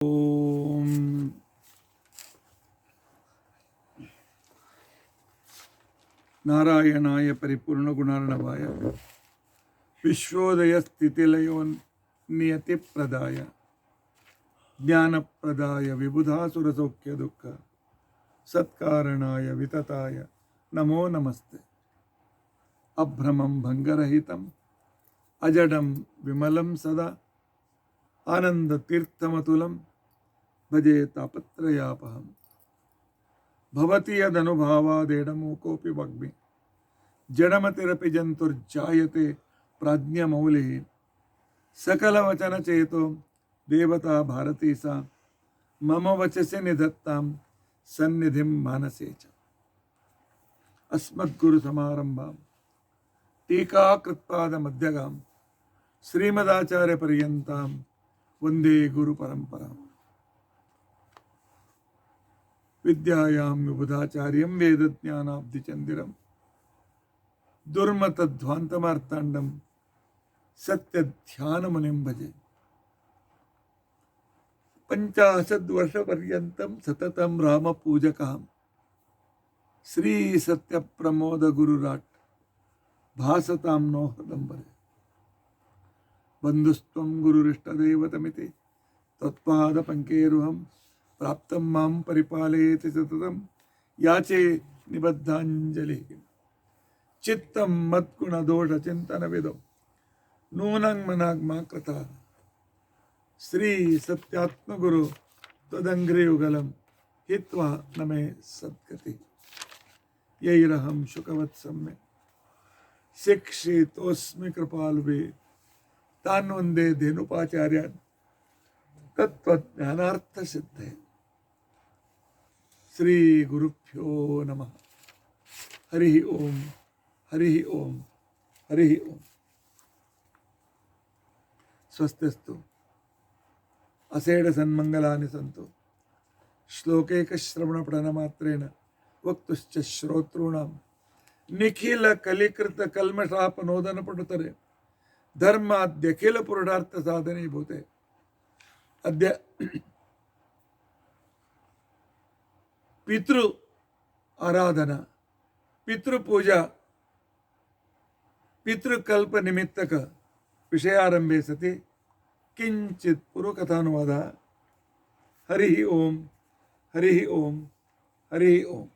ओम नारायणाय परिपूर्ण गुणार्णवाय विश्वोदय स्थितिलयो नियतिप्रदाय ज्ञानप्रदाय विबुधासुरसौख्य दुःख सत्कारणाय वितताय नमो नमस्ते। अभ्रमं भंगरहितं अजडं विमलं सदा आनन्दतीर्थमतुलं भजे तापत्रयापहम्। भवति यदनुभावादेडमूकोऽपि वग्मि जडमतिरपि जन्तुर्जायते प्राज्ञमौलिः। सकलवचनचेतो देवता भारती सा मम वचसि निधत्तां सन्निधिं मानसे च। अस्मद्गुरुसमारम्भां टीकाकृत्पादमध्यगां श्रीमदाचार्यपर्यन्तां वन्दे गुरुपरम्पराम्। विद्यायां विबुधाचार्यं वेदज्ञानाब्धिचन्दिरं दुर्मतध्वान्तमार्ताण्डं सत्यध्यानमुनिं भजे। 50 वर्षपर्यन्तं सततं रामपूजकः श्री सत्यप्रमोदगुरुराट् भासतां नो हृदम्बरे। बन्धुस्त्वं गुरुरिष्टदैवतमिति तत्पादपङ्केरुहं प्राप्तं मां परिपालयेति सततं याचे निबद्धाञ्जलिः। चित्तं मत्गुणदोषचिन्तनविदो नूनं मनाग्मा कृता श्री सत्यात्मगुरु त्वदङ्घ्रियुगलं हित्वा न मे सद्गति। यैरहं शुकवत्सम्मे शिक्षितोऽस्मि कृपालुभिः तान् वन्दे धेनुपाचार्यान् तत्त्वज्ञानार्थसिद्धये। श्री गुरुभ्यो नमः। हरि ओम हरि ओम हरि ओम। स्वस्तिस्तु असेड सन्मंगलानि सन्तु। श्लोकैकश्रवणपठनमात्रेण वक्तुश्च श्रोतॄणां निखिल कलिकृत कल्मषापनोदनपटुतरे धर्माद्यखिल पुरुषार्थ साधनीभूते अद्य पितृ आराधना पितृपूजा पितृकल्प निमित्तक विषयारंभे सति किंचित पूर्वकथानुवादः। हरि ओम हरि ओम हरि ओम।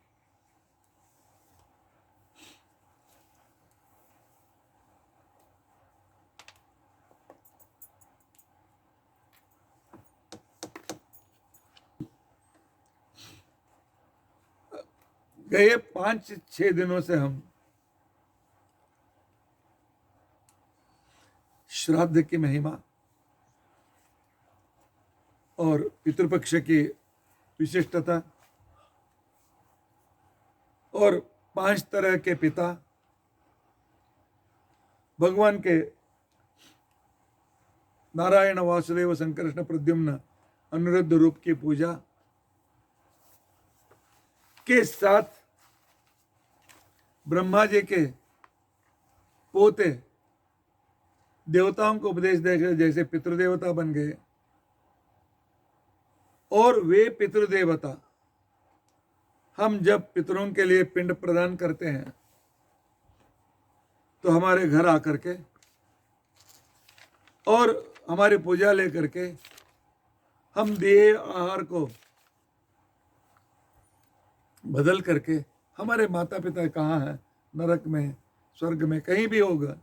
गए 5-6 दिनों से हम श्राद्ध की महिमा और पितृपक्ष की विशिष्टता और 5 तरह के पिता भगवान के नारायण वासुदेव संकर्षण प्रद्युम्न अनुरुद्ध रूप की पूजा के साथ ब्रह्मा जी के पोते देवताओं को उपदेश देकर जैसे पितृदेवता बन गए और वे पितृदेवता हम जब पितरों के लिए पिंड प्रदान करते हैं तो हमारे घर आकर के और हमारी पूजा लेकर के हम दिए आहार को बदल करके हमारे माता पिता कहाँ हैं, नरक में स्वर्ग में कहीं भी होगा,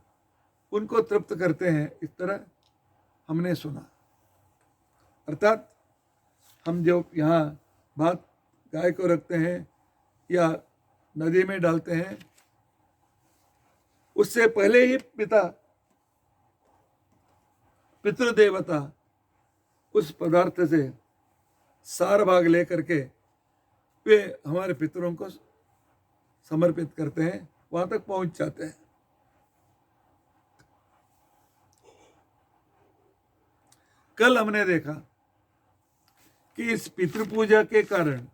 उनको तृप्त करते हैं। इस तरह हमने सुना। अर्थात हम जो यहाँ भात गाय को रखते हैं या नदी में डालते हैं उससे पहले ही पितृदेवता उस पदार्थ से सार भाग लेकर के वे हमारे पितरों को समर्पित करते हैं, वहां तक पहुंच जाते हैं। कल हमने देखा कि इस पितृपूजा के कारण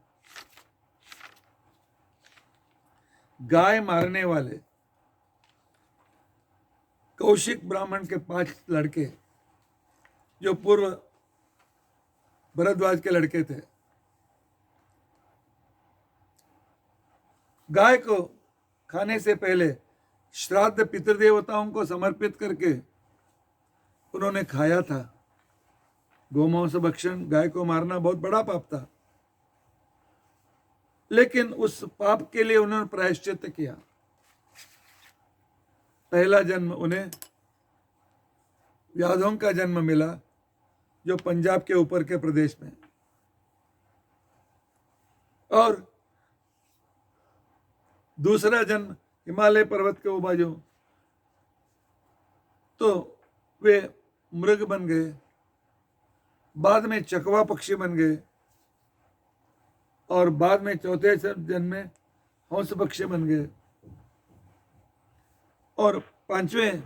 गाय मारने वाले कौशिक ब्राह्मण के 5 लड़के जो पूर्व भरद्वाज के लड़के थे। गाय को खाने से पहले श्राद्ध पितृदेवताओं को समर्पित करके उन्होंने खाया था। गोमांस भक्षण, गाय को मारना बहुत बड़ा पाप था, लेकिन उस पाप के लिए उन्होंने प्रायश्चित किया। पहला जन्म उन्हें यादवों का जन्म मिला, जो पंजाब के ऊपर के प्रदेश में, और दूसरा जन्म हिमालय पर्वत के बाजू, तो वे मृग बन गए, बाद में चकवा पक्षी बन गए, और बाद में चौथे जन्म में हंस पक्षी बन गए, और पांचवें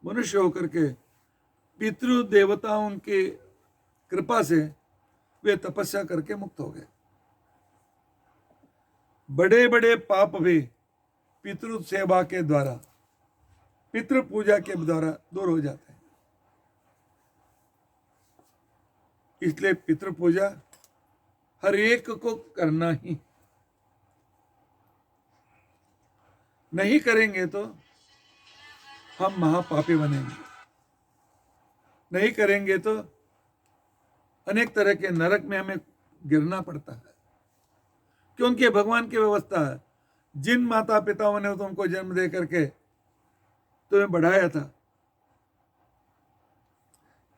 मनुष्य होकर के पितृ देवताओं की कृपा से वे तपस्या करके मुक्त हो गए। बड़े बड़े पाप भी पितृ सेवा के द्वारा, पितृ पूजा के द्वारा दूर हो जाते हैं। इसलिए पितृ पूजा हर एक को करना ही, नहीं करेंगे तो हम महापापी बनेंगे, नहीं करेंगे तो अनेक तरह के नरक में हमें गिरना पड़ता है। क्योंकि भगवान की व्यवस्था है, जिन माता पिताओं ने तुमको जन्म दे करके तुम्हें बढ़ाया था,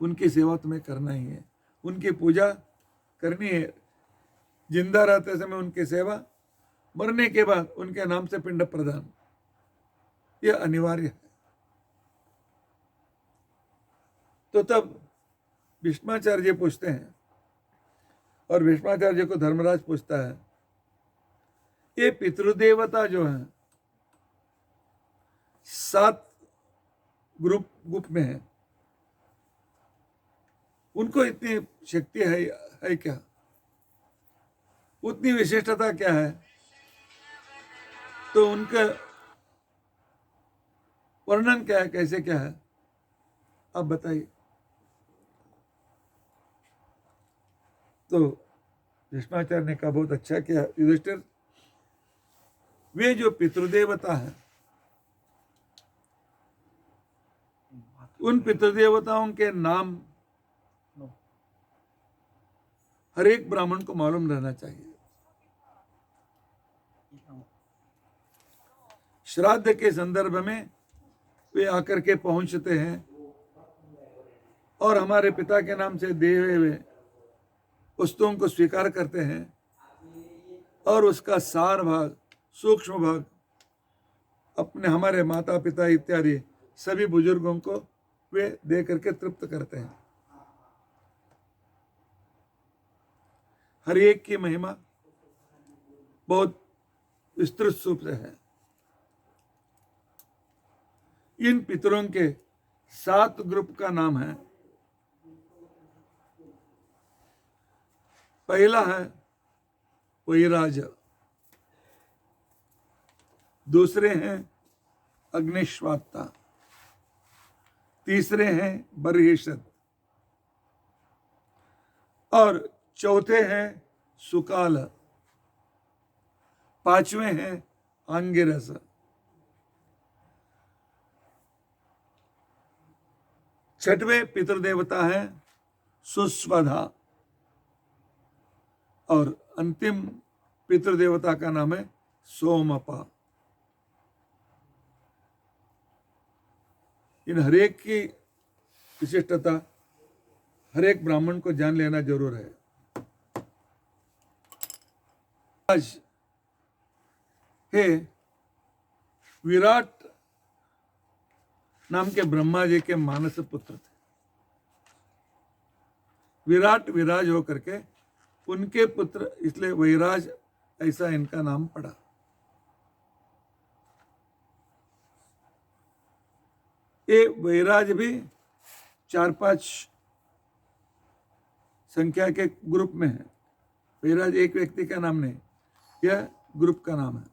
उनकी सेवा तुम्हें करना ही है, उनकी पूजा करनी है। जिंदा रहते समय उनकी सेवा, मरने के बाद उनके नाम से पिंड प्रदान, यह अनिवार्य है। तो तब भीष्माचार्य जी पूछते हैं, और भीष्माचार्य को धर्मराज पूछता है, ये पितृदेवता जो है 7 ग्रुप में है, उनको इतनी शक्ति है क्या? उतनी विशिष्टता क्या है? तो उनका वर्णन क्या है, कैसे क्या है, आप बताइए। तो भीष्माचार्य ने कहा, बहुत अच्छा किया युधिष्ठिर, वे जो पितृदेवता है, उन पितृदेवताओं के नाम हर एक ब्राह्मण को मालूम रहना चाहिए। श्राद्ध के संदर्भ में वे आकर के पहुंचते हैं और हमारे पिता के नाम से दिए हुए वस्तुओं को स्वीकार करते हैं, और उसका सार भाग, सूक्ष्म भाग अपने हमारे माता पिता इत्यादि सभी बुजुर्गों को वे दे करके तृप्त करते हैं। हर एक की महिमा बहुत विस्तृत रूप से है। इन पितरों के 7 ग्रुप का नाम है। पहला है वैराज, दूसरे हैं अग्निश्वात्ता, तीसरे हैं बर्हिषद, और चौथे हैं सुकाल, पांचवें हैं आंगिरस, छठवें पितृदेवता है सुस्वधा, और अंतिम पितृदेवता का नाम है सोमपा। इन हरेक की विशिष्टता हरेक ब्राह्मण को जान लेना जरूर है। आज हे विराट नाम के ब्रह्मा जी के मानस पुत्र थे। विराट विराज होकर के उनके पुत्र, इसलिए वैराज ऐसा इनका नाम पड़ा। ये वैराज भी 4-5 संख्या के ग्रुप में है। वैराज एक व्यक्ति का नाम नहीं, यह ग्रुप का नाम है।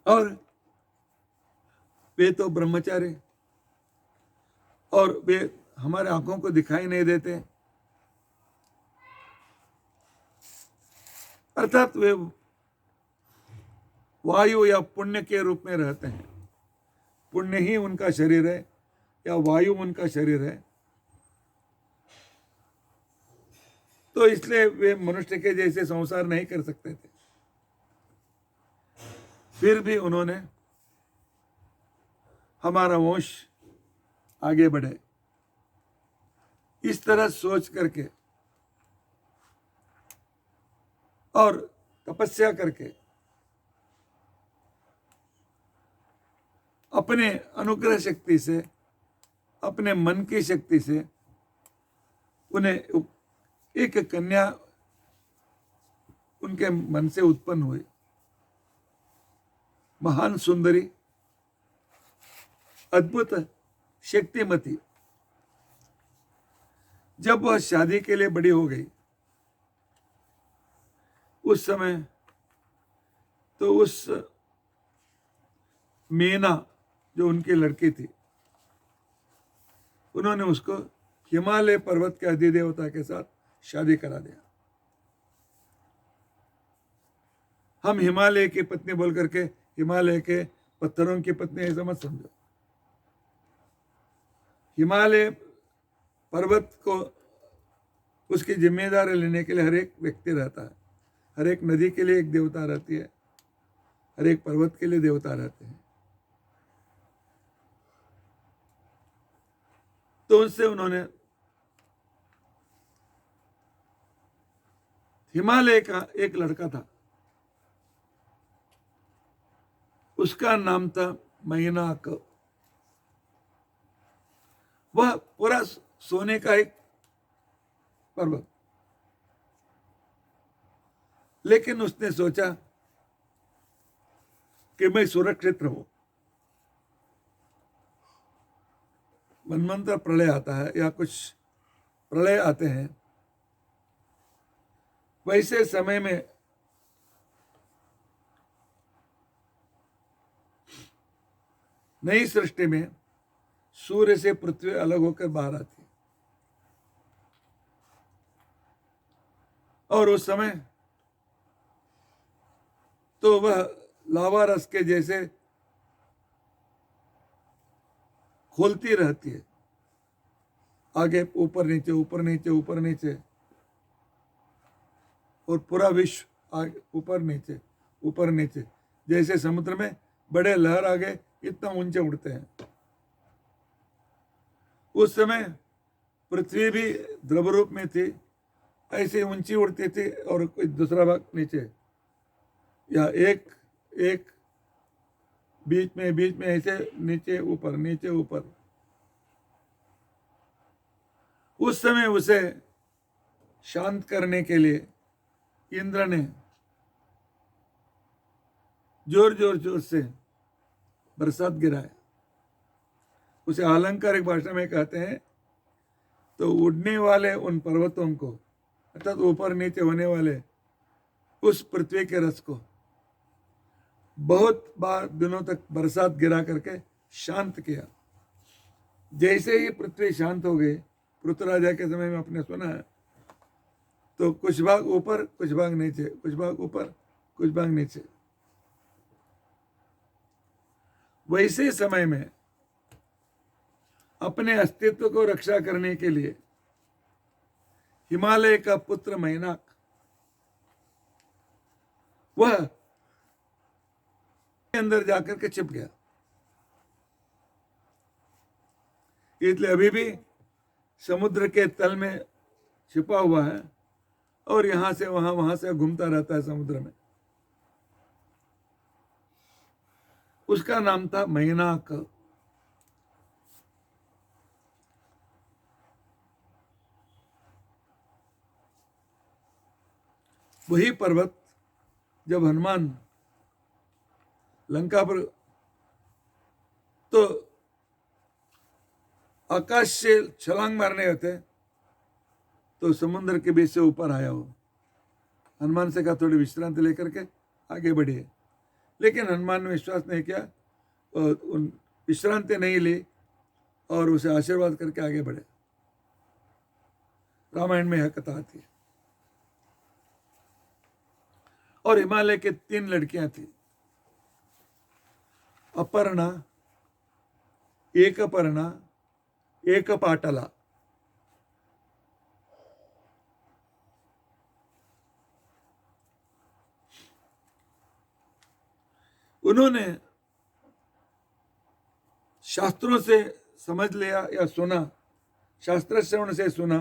और वे तो ब्रह्मचारी, और वे हमारे आंखों को दिखाई नहीं देते, अर्थात वे वायु या पुण्य के रूप में रहते हैं। पुण्य ही उनका शरीर है या वायु उनका शरीर है। तो इसलिए वे मनुष्य के जैसे संसार नहीं कर सकते थे। फिर भी उन्होंने हमारा वंश आगे बढ़े, इस तरह सोच करके और तपस्या करके अपने अनुग्रह शक्ति से, अपने मन की शक्ति से उन्हें एक कन्या उनके मन से उत्पन्न हुई, महान सुंदरी, अद्भुत शक्तिमती। जब वह शादी के लिए बड़ी हो गई, उस समय तो उस मीना जो उनकी लड़की थी, उन्होंने उसको हिमालय पर्वत के अधिदेवता के साथ शादी करा दिया। हम हिमालय की पत्नी बोल करके हिमालय के पत्थरों की पत्नी ऐसा मत समझो। हिमालय पर्वत को उसकी जिम्मेदारी लेने के लिए हर एक व्यक्ति रहता है। हर एक नदी के लिए एक देवता रहती है, हर एक पर्वत के लिए देवता रहते हैं। तो उनसे उन्होंने हिमालय का एक लड़का था, उसका नाम था मैनाक। वह पूरा सोने का एक पर्वत, लेकिन उसने सोचा कि मैं सुरक्षित रहूं। मनमंत्र प्रलय आता है या कुछ प्रलय आते हैं, वैसे समय में नई सृष्टि में सूर्य से पृथ्वी अलग होकर बाहर आती है, और उस समय तो वह लावा रस के जैसे खोलती रहती है, आगे ऊपर नीचे ऊपर नीचे ऊपर नीचे, और पूरा विश्व आगे ऊपर नीचे, जैसे समुद्र में बड़े लहर आ गए इतना ऊंचे उड़ते हैं। उस समय पृथ्वी भी द्रव रूप में थी, ऐसे ऊंची उड़ती थी, और कोई दूसरा भाग नीचे, या एक बीच में ऐसे नीचे ऊपर। उस समय उसे शांत करने के लिए इंद्र ने जोर से बरसात गिराया। उसे अलंकारिक भाषा में कहते हैं, तो उड़ने वाले उन पर्वतों को, अर्थात ऊपर नीचे होने वाले उस पृथ्वी के रस को बहुत बार दिनों तक बरसात गिरा करके शांत किया। जैसे ही पृथ्वी शांत हो गई, पृथ्वीराजा के समय में आपने सुना है, तो कुछ भाग ऊपर कुछ भाग नीचे, कुछ भाग ऊपर कुछ भाग नीचे। वैसे समय में अपने अस्तित्व को रक्षा करने के लिए हिमालय का पुत्र मैनाक, वह अंदर जाकर के छिप गया। इसलिए अभी भी समुद्र के तल में छिपा हुआ है, और यहां से वहां से घूमता रहता है समुद्र में। उसका नाम था मैनाक। वही पर्वत जब हनुमान लंका पर, तो आकाश से छलांग मारने होते, तो समुद्र के बीच से ऊपर आया हो। हनुमान से कहा थोड़ी विश्रांति लेकर के आगे बढ़िए, लेकिन हनुमान ने विश्वास नहीं किया, और उन विश्रांति नहीं ली और उसे आशीर्वाद करके आगे बढ़े। रामायण में यह कथा आती है। और हिमालय के 3 लड़कियां थी, अपर्णा, एकपर्णा, एकपाटला। उन्होंने शास्त्रों से समझ लिया या सुना, शास्त्र श्रवण से सुना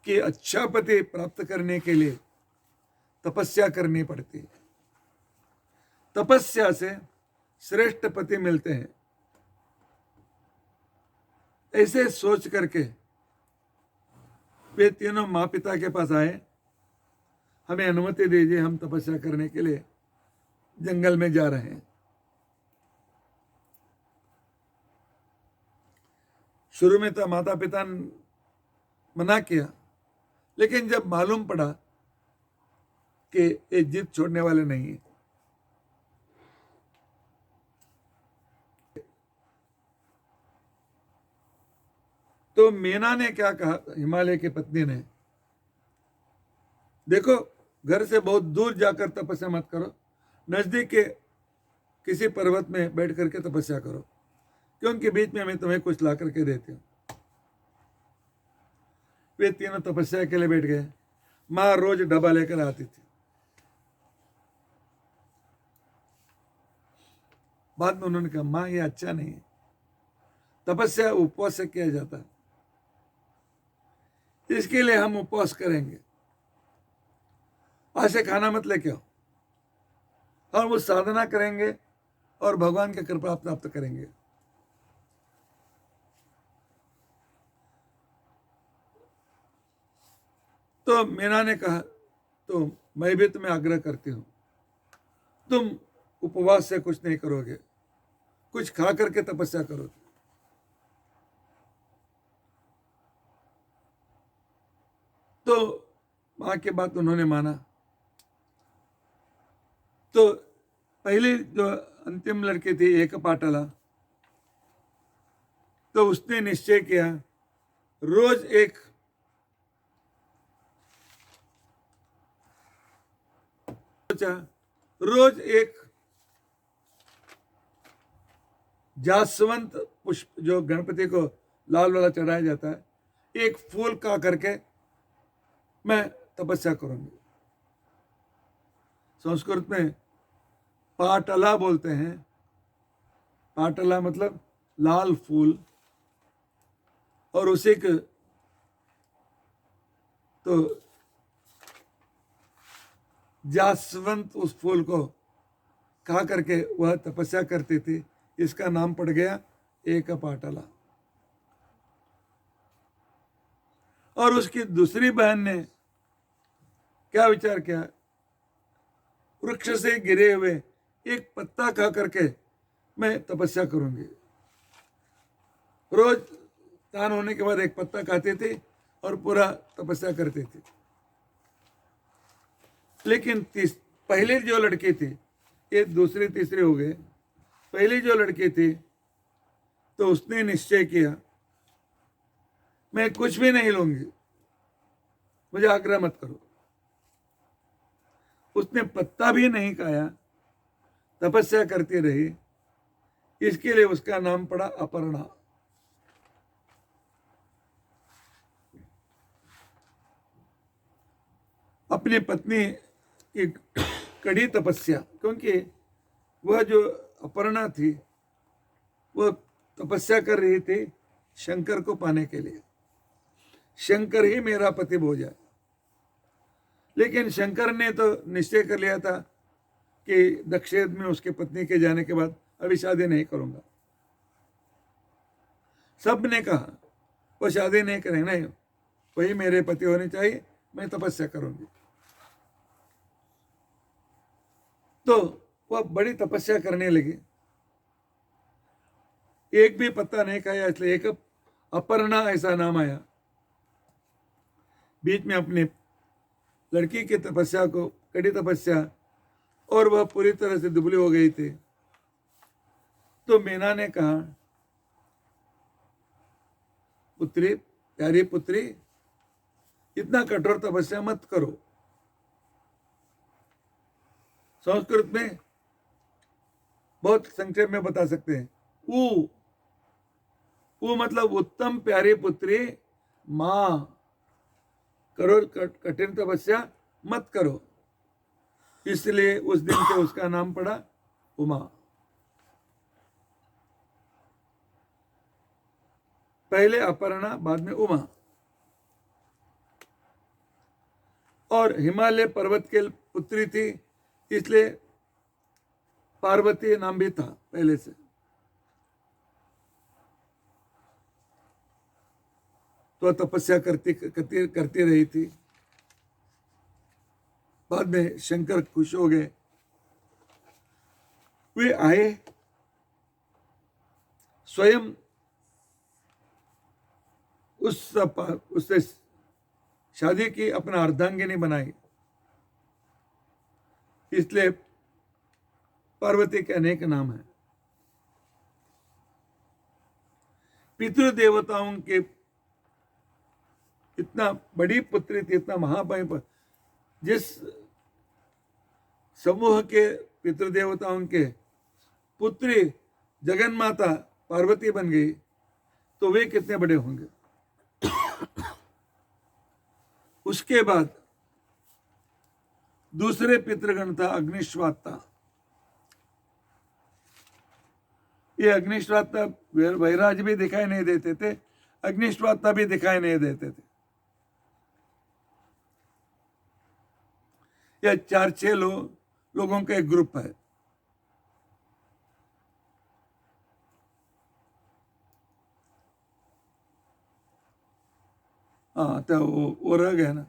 कि अच्छा पति प्राप्त करने के लिए तपस्या करनी पड़ती है, तपस्या से श्रेष्ठ पति मिलते हैं। ऐसे सोच करके वे तीनों माँ पिता के पास आए, हमें अनुमति दीजिए, हम तपस्या करने के लिए जंगल में जा रहे हैं। शुरू में तो माता पिता ने मना किया, लेकिन जब मालूम पड़ा कि ये जिद छोड़ने वाले नहीं है, तो मीना ने क्या कहा, हिमालय की पत्नी ने, देखो घर से बहुत दूर जाकर तपस्या मत करो, नजदीक के किसी पर्वत में बैठ करके तपस्या करो, क्योंकि बीच में मैं तुम्हें कुछ ला करके देती हूं। वे तीनों तपस्या के लिए बैठ गए। माँ रोज डब्बा लेकर आती थी। बाद में उन्होंने कहा, माँ ये अच्छा नहीं है, तपस्या उपवास से किया जाता है, इसके लिए हम उपवास करेंगे, आज से खाना मत लेके आओ, और वो साधना करेंगे और भगवान की कृपा प्राप्त करेंगे। तो मीना ने कहा, तो मैं भी तुम्हें आग्रह करती हूं, तुम उपवास से कुछ नहीं करोगे, कुछ खा करके तपस्या करोगे। तो मां की बात उन्होंने माना। तो पहली जो अंतिम लड़की थी एकपाटला, तो उसने निश्चय किया रोज एक जासवंत पुष्प जो गणपति को लाल वाला चढ़ाया जाता है, एक फूल का करके मैं तपस्या करूंगी। संस्कृत में पाटला बोलते हैं, पाटला मतलब लाल फूल, और उसी के तो जासवंत उस फूल को खा करके वह तपस्या करती थी, इसका नाम पड़ गया एकपाटला। और उसकी दूसरी बहन ने क्या विचार किया, वृक्ष से गिरे हुए एक पत्ता खा करके मैं तपस्या करूंगी। रोज स्नान होने के बाद एक पत्ता खाती थी और पूरा तपस्या करती थी। लेकिन पहली जो लड़की थी, ये दूसरी तीसरी हो गए, पहली जो लड़की थी तो उसने निश्चय किया मैं कुछ भी नहीं लूंगी, मुझे आग्रह मत करो। उसने पत्ता भी नहीं खाया, तपस्या करती रही, इसके लिए उसका नाम पड़ा अपर्णा। अपनी पत्नी की कड़ी तपस्या, क्योंकि वह जो अपर्णा थी वह तपस्या कर रही थी शंकर को पाने के लिए, शंकर ही मेरा पति हो जाए। लेकिन शंकर ने तो निश्चय कर लिया था कि दक्षेद में उसके पत्नी के जाने के बाद अभी शादी नहीं करूंगा। सब ने कहा वो शादी नहीं करेंगे, नहीं वही मेरे पति होने चाहिए, मैं तपस्या करूंगी। तो वह बड़ी तपस्या करने लगी, एक भी पत्ता नहीं खाया, इसलिए एक अपर्णा ऐसा नाम आया। बीच में अपनी लड़की की तपस्या को, कड़ी तपस्या, और वह पूरी तरह से दुबली हो गई थी, तो मीना ने कहा, पुत्री, प्यारी पुत्री, इतना कठोर तपस्या मत करो। संस्कृत में बहुत संक्षेप में बता सकते हैं, ऊ मतलब उत्तम प्यारी पुत्री, मां, करो कठिन तपस्या मत करो। इसलिए उस दिन से उसका नाम पड़ा उमा। पहले अपर्णा, बाद में उमा। और हिमालय पर्वत के पुत्री थी, इसलिए पार्वती नाम भी था पहले से। तो तपस्या करती रही थी। बाद में शंकर खुश हो गए, वे आए, स्वयं उससे शादी की, अपना अर्धांगिनी बनाई। इसलिए पार्वती के अनेक नाम हैं। पितृदेवताओं के इतना बड़ी पुत्री थी, इतना महामहिम, जिस समूह के पितृदेवताओं के पुत्री जगन माता पार्वती बन गई, तो वे कितने बड़े होंगे। उसके बाद दूसरे पितृगण था अग्निश्वाता। ये अग्निश्वाता वैराज भी दिखाई नहीं देते थे, अग्निश्वाता भी दिखाई नहीं देते थे। यह 4-6 लोगों का एक ग्रुप है। हाँ, तो वो रह गया ना।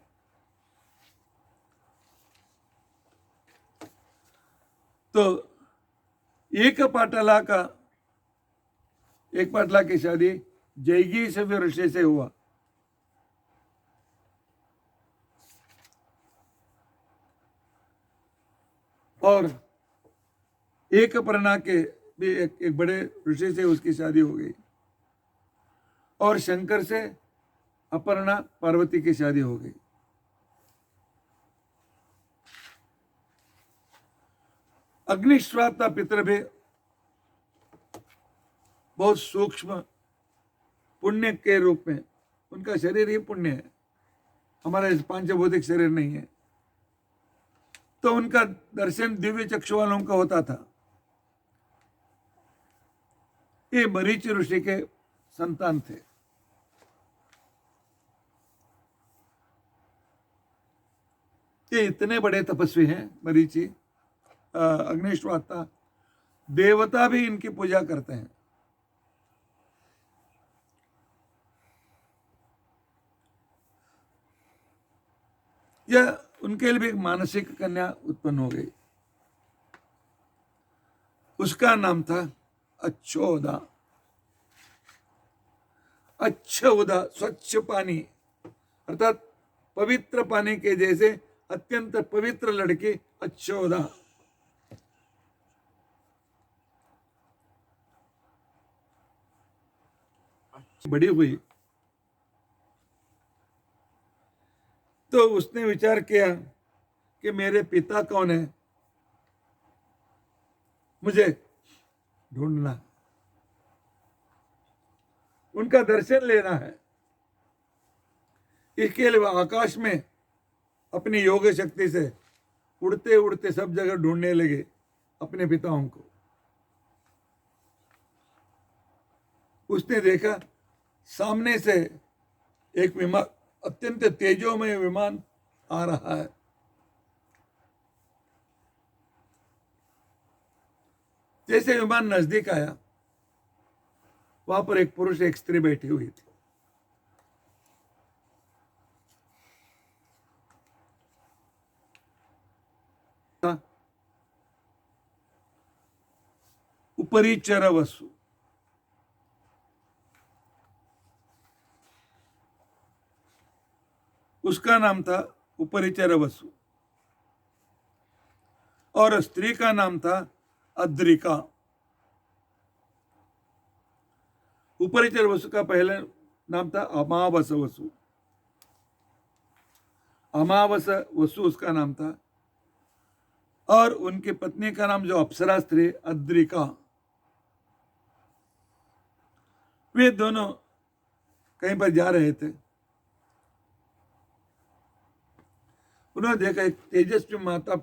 तो एक पाटला की शादी जयगी से ऋषि से हुआ। और एक पर्णा के भी एक बड़े ऋषि से उसकी शादी हो गई। और शंकर से अपर्णा पार्वती की शादी हो गई। अग्निश्वाता पितर भी बहुत सूक्ष्म पुण्य के रूप में, उनका शरीर ही पुण्य है, हमारा इस पांचभौतिक शरीर नहीं है। तो उनका दर्शन दिव्य चक्षु वालों का होता था। ये मरीच ऋषि के संतान थे। ये इतने बड़े तपस्वी हैं मरीचि, अग्निश्वाता। देवता भी इनकी पूजा करते हैं। यह उनके लिए भी एक मानसिक कन्या उत्पन्न हो गई। उसका नाम था अच्छोदा। अच्छोदा, स्वच्छ पानी, अर्थात पवित्र पानी के जैसे अत्यंत पवित्र लड़की अच्छोदा। बड़ी हुई तो उसने विचार किया कि मेरे पिता कौन है, मुझे ढूंढना, उनका दर्शन लेना है। इसके लिए वह आकाश में अपनी योग शक्ति से उड़ते उड़ते सब जगह ढूंढने लगे अपने पिताओं को। उसने देखा सामने से एक विमान, अत्यंत तेजोमय विमान आ रहा है। जैसे विमान नजदीक आया, वहां पर एक पुरुष एक स्त्री बैठी हुई थी। उपरिचर वसु, उसका नाम था उपरिचर वसु, और स्त्री का नाम था अद्रिका। उपरिचर वसु का पहले नाम था अमावस वसु। अमावस वसु उसका नाम था, और उनकी पत्नी का नाम जो अप्सरा स्त्री अद्रिका। वे दोनों कहीं पर जा रहे थे। उन्होंने देखा एक तेजस्वी माता,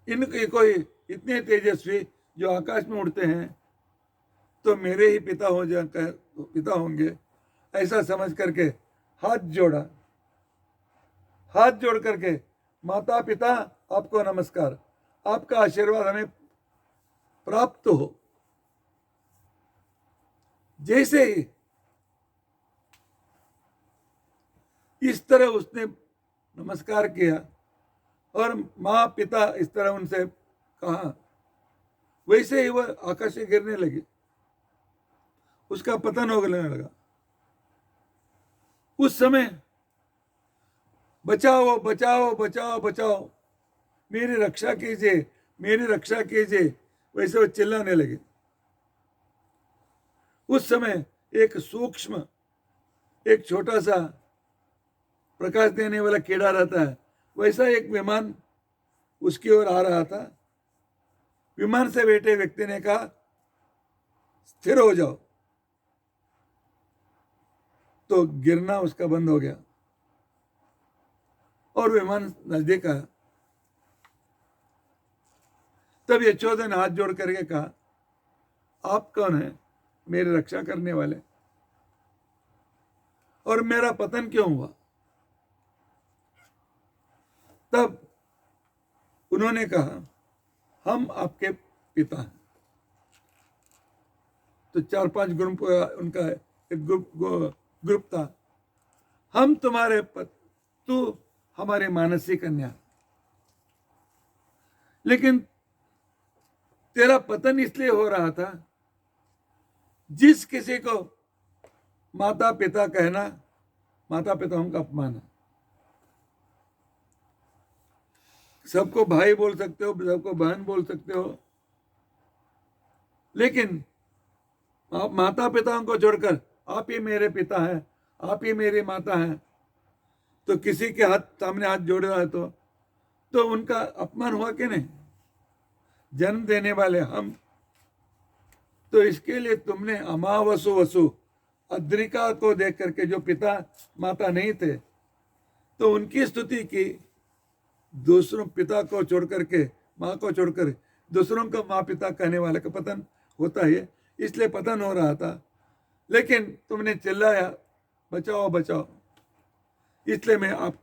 इनके कोई इतने तेजस्वी जो आकाश में उड़ते हैं तो मेरे ही पिता पिता होंगे, ऐसा समझ करके हाथ जोड़ा। हाथ जोड़ करके, माता पिता आपको नमस्कार, आपका आशीर्वाद हमें प्राप्त हो। जैसे ही इस तरह उसने नमस्कार किया और माँ पिता इस तरह उनसे कहा, वैसे ही वह आकाश से गिरने लगी, उसका पतन होने लगा। उस समय बचाओ बचाओ बचाओ बचाओ, मेरी रक्षा कीजिए, मेरी रक्षा कीजिए, वैसे वो चिल्लाने लगे। उस समय एक सूक्ष्म, एक छोटा सा प्रकाश देने वाला कीड़ा रहता है, वैसा एक विमान उसकी ओर आ रहा था। विमान से बैठे व्यक्ति ने कहा, स्थिर हो जाओ, तो गिरना उसका बंद हो गया और विमान नजदीक आया। तब यशोदा ने हाथ जोड़ करके कहा, आप कौन है मेरी रक्षा करने वाले, और मेरा पतन क्यों हुआ? तब उन्होंने कहा, हम आपके पिता हैं। तो 4-5 ग्रुप उनका एक ग्रुप था। हम तुम्हारे तू हमारे मानसी कन्या, लेकिन तेरा पतन इसलिए हो रहा था, जिस किसी को माता पिता कहना माता पिताओं का अपमान है। सबको भाई बोल सकते हो, सबको बहन बोल सकते हो, लेकिन आप माता पिताओं को छोड़कर आप ही मेरे पिता हैं, आप ही मेरी माता हैं, तो किसी के सामने हाथ जोड़ रहा है तो उनका अपमान हुआ कि नहीं? जन्म देने वाले हम, तो इसके लिए तुमने अमावसु वसु अद्रिका को देख करके, जो पिता माता नहीं थे, तो उनकी स्तुति की। दूसरों पिता को छोड़ करके, माँ को छोड़कर दूसरों को माँ पिता कहने वाले का पतन होता है, इसलिए पतन हो रहा था। लेकिन तुमने चिल्लाया, बचाओ बचाओ, इसलिए मैं आप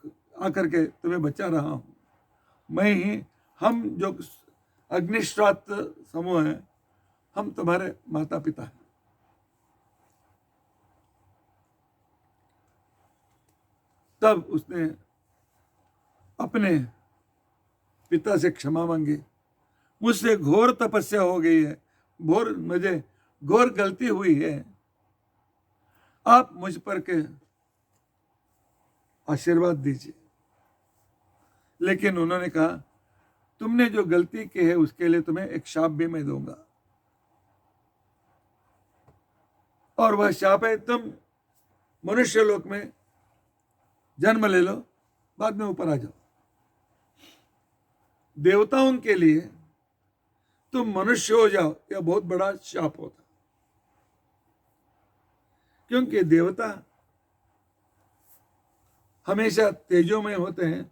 आकर के तुम्हें बचा रहा हूं। मैं ही, हम जो अग्निश्रात समूह है, हम तुम्हारे माता पिता हैं। तब उसने अपने पिता से क्षमा मांगी, मुझसे घोर तपस्या हो गई है, मुझे घोर गलती हुई है, आप मुझ पर के आशीर्वाद दीजिए। लेकिन उन्होंने कहा, तुमने जो गलती की है उसके लिए तुम्हें एक शाप भी मैं दूंगा, और वह शाप है, तुम मनुष्य लोक में जन्म ले लो, बाद में ऊपर आ जाओ। देवताओं के लिए तुम मनुष्य हो जाओ, यह बहुत बड़ा शाप होता, क्योंकि देवता हमेशा तेजोमय होते हैं।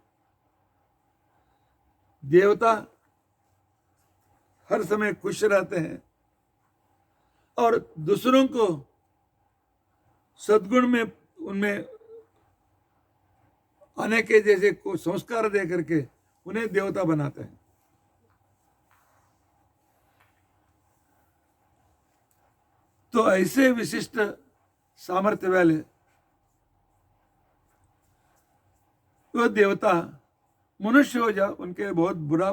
देवता हर समय खुश रहते हैं और दूसरों को सद्गुण में, उनमें आने के जैसे को संस्कार दे करके उन्हें देवता बनाते हैं। तो ऐसे विशिष्ट सामर्थ्य वाले वो देवता मनुष्य हो जा, उनके बहुत बुरा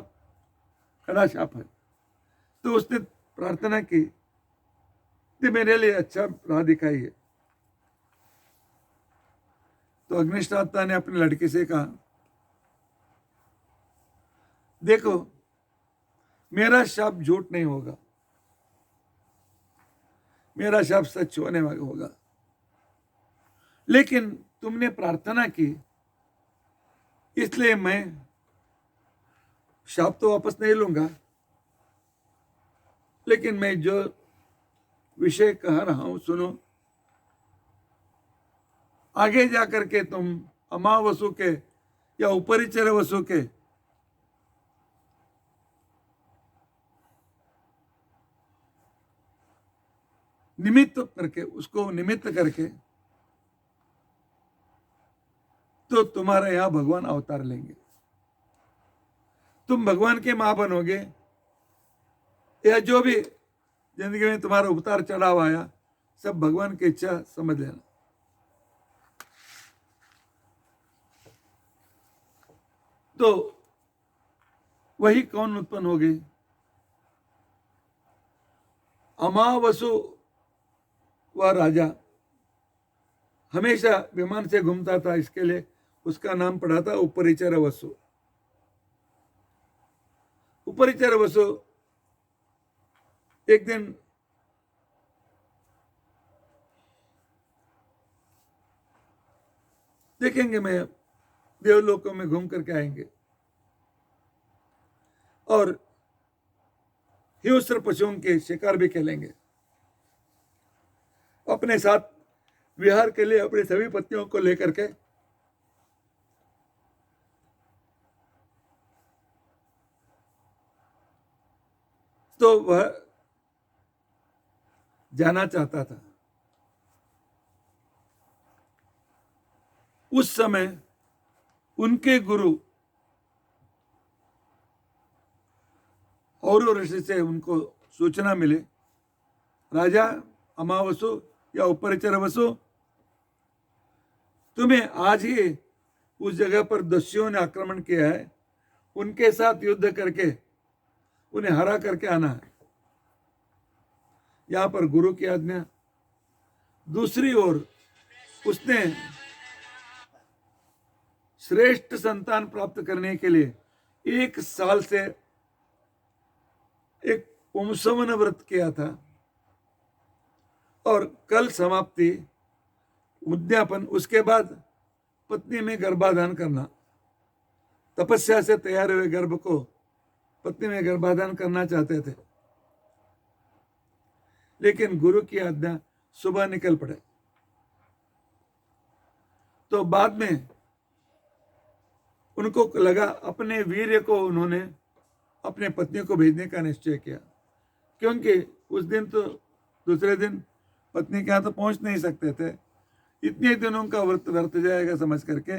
कड़ा शाप है। तो उसने प्रार्थना की कि मेरे लिए अच्छा राह दिखाइए। तो अग्निष्ठाता ने अपनी लड़की से कहा, देखो मेरा शाप झूठ नहीं होगा, मेरा शाप सच होने वाला होगा। लेकिन तुमने प्रार्थना की, इसलिए मैं शाप तो वापस नहीं लूंगा, लेकिन मैं जो विषय कह रहा हूं सुनो। आगे जाकर के तुम अमावसु के या उपरिचर वसु के निमित्त करके, उसको निमित्त करके तो तुम्हारे यहां भगवान अवतार लेंगे। तुम भगवान के मां बनोगे, या जो भी जिंदगी में तुम्हारा उतार चढ़ाव आया, सब भगवान की इच्छा समझ लेना। तो वही कौन उत्पन्न हो गई? अमावसु वह राजा हमेशा विमान से घूमता था, इसके लिए उसका नाम पड़ा था उपरिचर वसु। उपरिचर वसु एक दिन देखेंगे, मैं देवलोकों में घूम करके आएंगे और हिंस्र पशुओं के शिकार भी खेलेंगे। अपने साथ विहार के लिए अपनी सभी पत्नियों को लेकर के तो वह जाना चाहता था। उस समय उनके गुरु और ऋषि से उनको सूचना मिली, राजा अमावसु या उपरिचर वसु, तुम्हें आज ही उस जगह पर दस्युओं ने आक्रमण किया है, उनके साथ युद्ध करके उन्हें हरा करके आना है। यहां पर गुरु की आज्ञा। दूसरी ओर उसने श्रेष्ठ संतान प्राप्त करने के लिए 1 साल से एक पुंसवन व्रत किया था, और कल समाप्ति उद्यापन, उसके बाद पत्नी में गर्भाधान करना। तपस्या से तैयार हुए गर्भ को पत्नी में गर्भाधान करना चाहते थे, लेकिन गुरु की आज्ञा, सुबह निकल पड़े। तो बाद में उनको लगा, अपने वीर्य को उन्होंने अपने पत्नी को भेजने का निश्चय किया, क्योंकि उस दिन तो दूसरे दिन पत्नी के यहाँ तो पहुंच नहीं सकते थे। इतने दिनों का व्रत व्यर्थ जाएगा समझ करके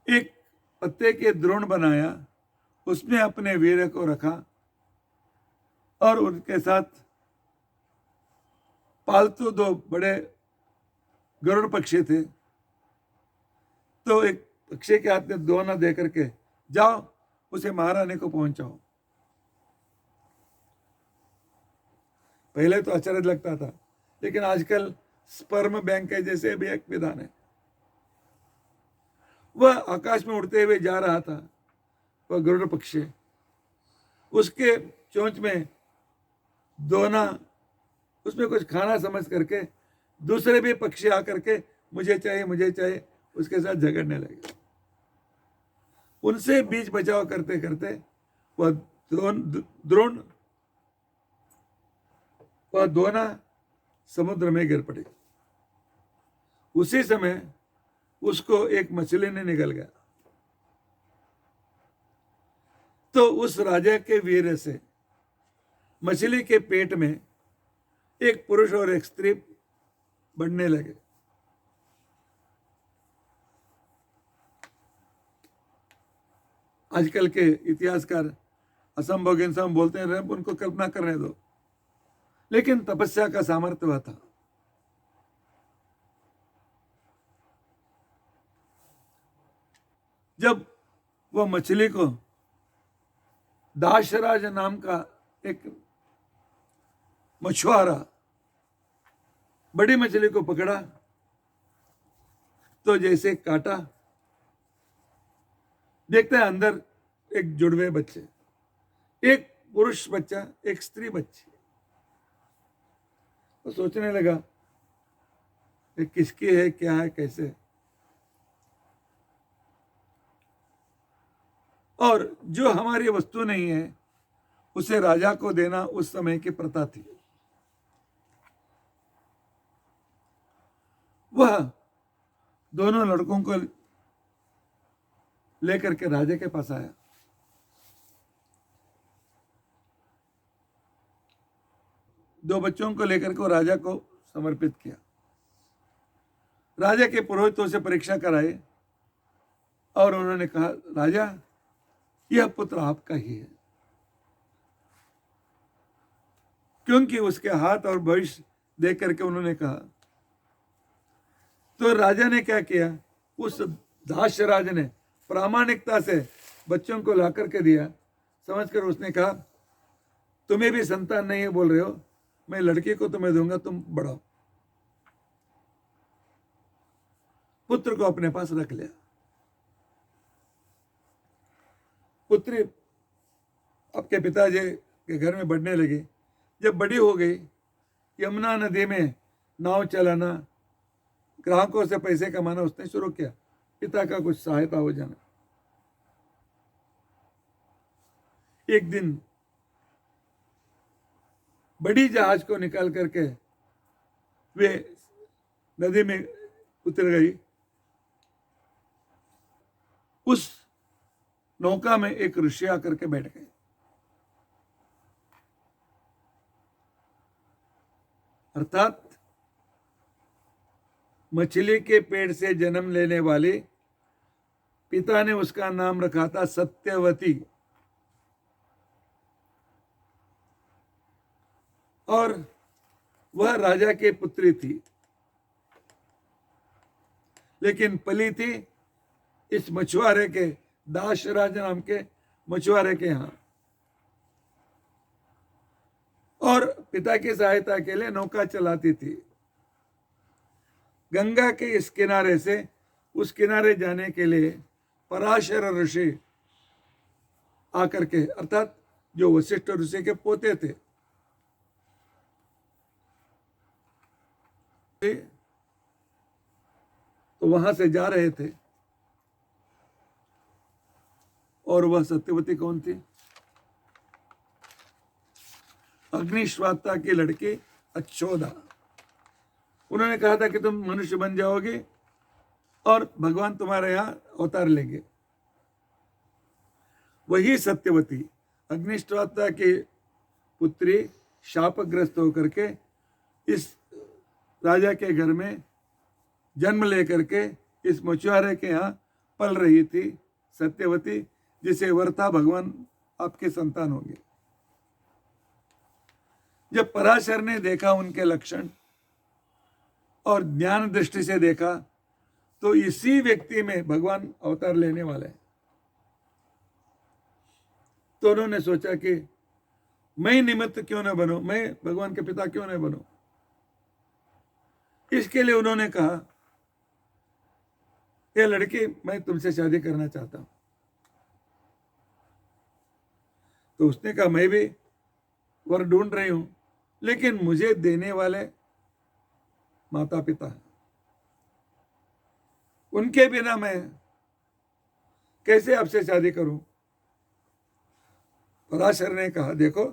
एक पत्ते के द्रोण बनाया, उसमें अपने वीर्य को रखा, और उनके साथ पालतू 2 बड़े गरुड़ पक्षी थे। तो एक पक्षी के हाथ में दोना दे करके, जाओ उसे महारानी को पहुंचाओ। पहले तो आश्चर्य लगता था, लेकिन आजकल स्पर्म बैंक के जैसे भी एक विधान है। वह आकाश में उड़ते हुए जा रहा था, वह गरुड़ पक्षी, उसके चोंच में दोना, उसमें कुछ खाना समझ करके दूसरे भी पक्षी आकर के मुझे चाहिए मुझे चाहिए उसके साथ झगड़ने लगे। उनसे बीच बचाव करते करते वह द्रोण, वह दोना समुद्र में गिर पड़ी। उसी समय उसको एक मछली ने निगल गया। तो उस राजा के वीर्य से मछली के पेट में एक पुरुष और एक स्त्री बढ़ने लगे। आजकल के इतिहासकार असंभव इंसान बोलते हैं, उनको कल्पना करने दो, लेकिन तपस्या का सामर्थ्य हुआ था। जब वह मछली को दाशराज नाम का एक मछुआरा बड़ी मछली को पकड़ा, तो जैसे काटा, देखता है अंदर एक जुड़वे बच्चे, एक पुरुष बच्चा, एक स्त्री बच्ची। वो सोचने लगा ये किसकी है, क्या है, कैसे। और जो हमारी वस्तु नहीं है उसे राजा को देना उस समय की प्रथा थी। वह दोनों लड़कों को लेकर के राजा के पास आया। दो बच्चों को लेकर के राजा को समर्पित किया। राजा के पुरोहितों से परीक्षा कराई और उन्होंने कहा, राजा यह पुत्र आपका ही है, क्योंकि उसके हाथ और भविष्य देख करके उन्होंने कहा। तो राजा ने क्या किया, उस दासराज ने प्रामाणिकता से बच्चों को ला करके दिया। समझकर उसने कहा, तुम्हें भी संतान नहीं है बोल रहे हो, मैं लड़की को तुम्हें दूंगा, तुम बढ़ाओ। पुत्र को अपने पास रख लिया। पुत्री आपके पिताजी के घर में बढ़ने लगी। जब बड़ी हो गई, यमुना नदी में नाव चलाना, ग्राहकों से पैसे कमाना उसने शुरू किया, पिता का कुछ सहायता हो जाना। एक दिन बड़ी जहाज को निकाल करके वे नदी में उतर गई। उस नौका में एक ऋषि आकर के बैठ गए। अर्थात मछली के पेड़ से जन्म लेने वाले पिता ने उसका नाम रखा था सत्यवती, और वह राजा की पुत्री थी, लेकिन पली थी इस मछुआरे के, दासराज नाम के मछुआरे के यहां, और पिता की सहायता के लिए नौका चलाती थी। गंगा के इस किनारे से उस किनारे जाने के लिए पराशर ऋषि आकर के, अर्थात जो वशिष्ठ ऋषि के पोते थे, तो वहां से जा रहे थे। और वह सत्यवती कौन थी? अग्निश्वाता की लड़की अच्छोदा। उन्होंने कहा था कि तुम मनुष्य बन जाओगे और भगवान तुम्हारे यहां अवतार लेंगे। वही सत्यवती अग्निश्वाता की पुत्री शापग्रस्त होकर के इस राजा के घर में जन्म लेकर के इस मछुआरे के यहाँ पल रही थी। सत्यवती, जिसे वर था भगवान आपके संतान होंगे। जब पराशर ने देखा उनके लक्षण और ज्ञान दृष्टि से देखा, तो इसी व्यक्ति में भगवान अवतार लेने वाले हैं। तो उन्होंने सोचा कि मैं निमित्त क्यों न बनूं, मैं भगवान के पिता क्यों न बनूं। इसके लिए उन्होंने कहा, ये लड़की, मैं तुमसे शादी करना चाहता हूं। तो उसने कहा, मैं भी वर ढूंढ रही हूं, लेकिन मुझे देने वाले माता पिता हैं, उनके बिना मैं कैसे आपसे शादी करूं। पराशर ने कहा, देखो,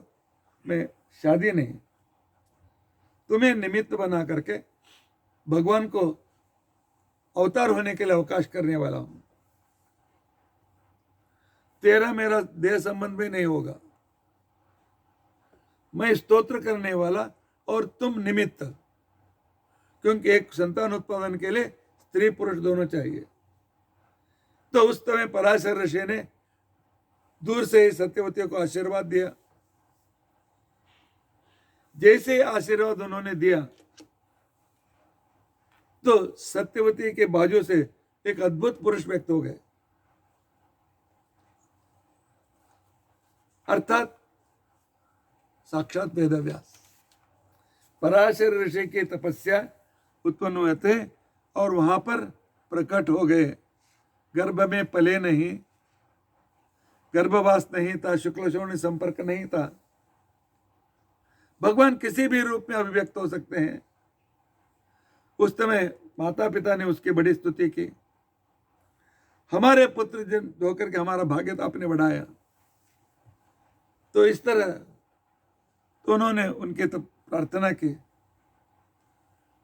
मैं शादी नहीं, तुम्हें निमित्त बना करके भगवान को अवतार होने के लिए अवकाश करने वाला हूं। तेरा मेरा देह संबंध भी नहीं होगा, मैं स्तोत्र करने वाला और तुम निमित्त, क्योंकि एक संतान उत्पादन के लिए स्त्री पुरुष दोनों चाहिए। तो उस समय पराशर ऋषि ने दूर से ही सत्यवती को आशीर्वाद दिया। जैसे आशीर्वाद उन्होंने दिया, तो सत्यवती के बाजू से एक अद्भुत पुरुष व्यक्त हो गए, अर्थात साक्षात वेदव्यास। पराशर ऋषि की तपस्या उत्पन्न हुए थे और वहां पर प्रकट हो गए। गर्भ में पले नहीं, गर्भवास नहीं था, शुक्ल शोणी संपर्क नहीं था, भगवान किसी भी रूप में अभिव्यक्त हो सकते हैं। उस समय माता पिता ने उसकी बड़ी स्तुति की, हमारे पुत्र जन होकर के हमारा भाग्य तो आपने बढ़ाया। तो इस तरह तो उन्होंने उनके तो प्रार्थना की।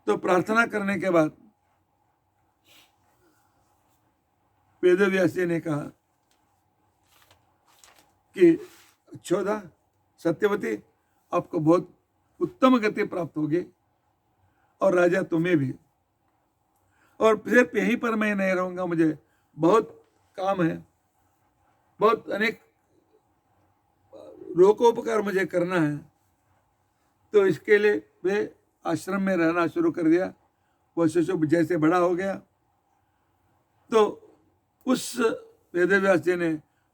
तो प्रार्थना करने के बाद वेदव्यास जी ने कहा कि अच्छोदा सत्यवती, आपको बहुत उत्तम गति प्राप्त होगी और राजा तुम्हें भी, और सिर्फ यहीं पर मैं नहीं रहूंगा, मुझे बहुत काम है, बहुत अनेक लोकोपकार मुझे करना है। तो इसके लिए वे आश्रम में रहना शुरू कर दिया। वो शिशु जैसे बड़ा हो गया तो उस वेदव्यास जी ने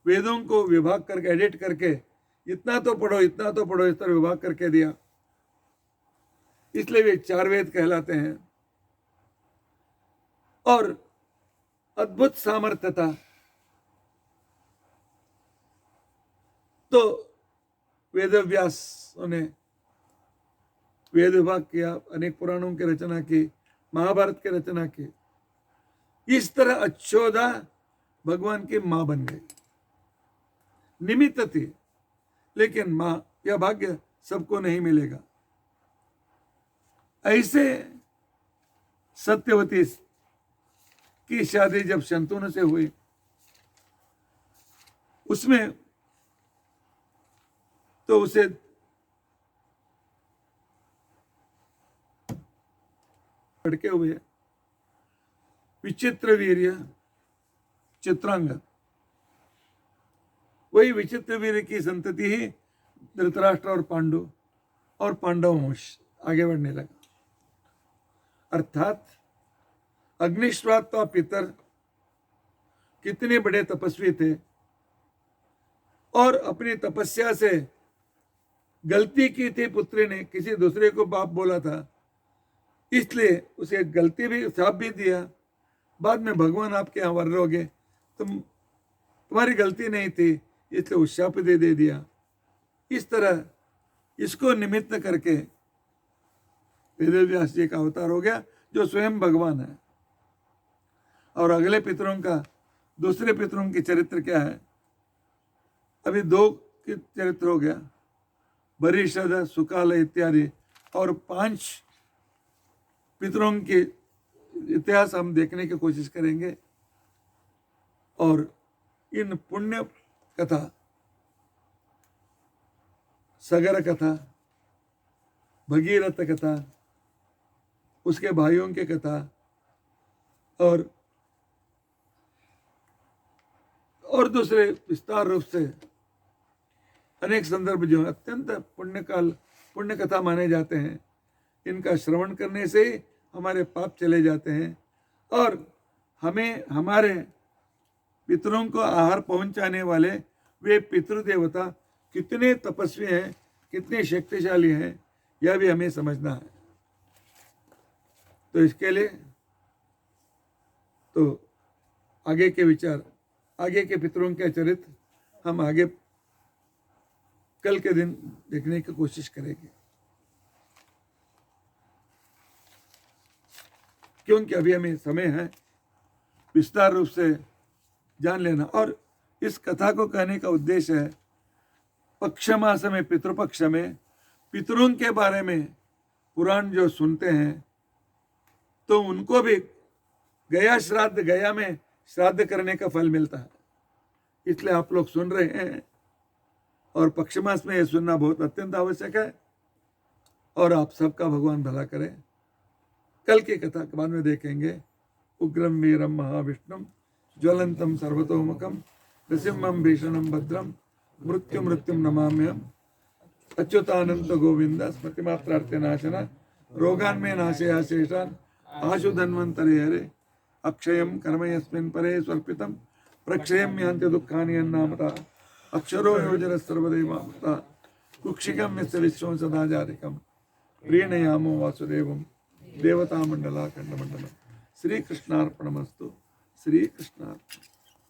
वेदों को विभाग करके एडिट करके इतना तो पढ़ो इतना तो पढ़ो इस तरह विभाग करके दिया। इसलिए वे 4 वेद कहलाते हैं। और अद्भुत सामर्थ्य था। तो वेदव्यास ने वेद विभाग किया, अनेक पुराणों की रचना की, महाभारत की रचना की। इस तरह अच्छोदा भगवान की मां बन गई। निमित्त थी, लेकिन मां यह भाग्य सबको नहीं मिलेगा। ऐसे सत्यवती की शादी जब शंतनु से हुई, उसमें तो उसे लड़के हुए विचित्र वीर्य चित्रांग। वही विचित्र वीर्य की संतति ही धृतराष्ट्र और पांडव वंश आगे बढ़ने लगा। अर्थात अग्निश्वात्वा पितर कितने बड़े तपस्वी थे और अपनी तपस्या से गलती की थी। पुत्री ने किसी दूसरे को बाप बोला था, इसलिए उसे गलती भी श्राप भी दिया। बाद में भगवान आपके यहाँ वर रहोगे, तुम्हारी गलती नहीं थी, इसलिए उस शाप दे दिया। इस तरह इसको निमित्त करके वेदव्यास जी का अवतार हो गया, जो स्वयं भगवान है। और अगले पितरों का, दूसरे पितरों की चरित्र क्या है? अभी 2 के चरित्र हो गया, बरिशद, सुकाल इत्यादि, और 5 पितरों के इतिहास हम देखने की कोशिश करेंगे। और इन पुण्य कथा, सगर कथा, भगीरथ कथा, उसके भाइयों की कथा, और दूसरे विस्तार रूप से अनेक संदर्भ जो अत्यंत पुण्य कथा माने जाते हैं, इनका श्रवण करने से ही हमारे पाप चले जाते हैं और हमें हमारे पितरों को आहार पहुंचाने वाले वे पितृदेवता कितने तपस्वी हैं, कितने शक्तिशाली हैं, यह भी हमें समझना है। तो इसके लिए तो आगे के विचार, आगे के पितरों के चरित्र हम आगे कल के दिन देखने की कोशिश करेंगे, क्योंकि अभी हमें समय है विस्तार रूप से जान लेना। और इस कथा को कहने का उद्देश्य है, पक्ष मास में, पितृपक्ष में पितरों के बारे में पुराण जो सुनते हैं तो उनको भी गया श्राद्ध, गया में श्राद्ध करने का फल मिलता है। इसलिए आप लोग सुन रहे हैं और पक्ष मास में यह सुनना बहुत अत्यंत आवश्यक है। और आप सबका भगवान भला करे। कल की कथा के बाद में देखेंगे, उग्रम वीरम महाविष्णुम ज्वलंतम सर्वतोमुखम नृसिंहम भीषणम भद्रम मृत्युम नमाम्यहम्। अच्युतानंत गोविंद स्मृतिमात्रार्थे नाशना रोगान में नाशया शेषान आशु धन्वंतरे हरे अक्षयम कर्म यस्मिन् परे स्वर्पितम प्रक्षयम यान्ति दुःखानि अन्नामता अक्षरो योजन सर्वदेवामता कुक्षिकम यस्य विश्वं सदाचारिकम प्रियणयामो वासुदेवम देवता मंडला खंड मंडलम। श्री कृष्णार्पणमस्तु। श्री कृष्णार्पण।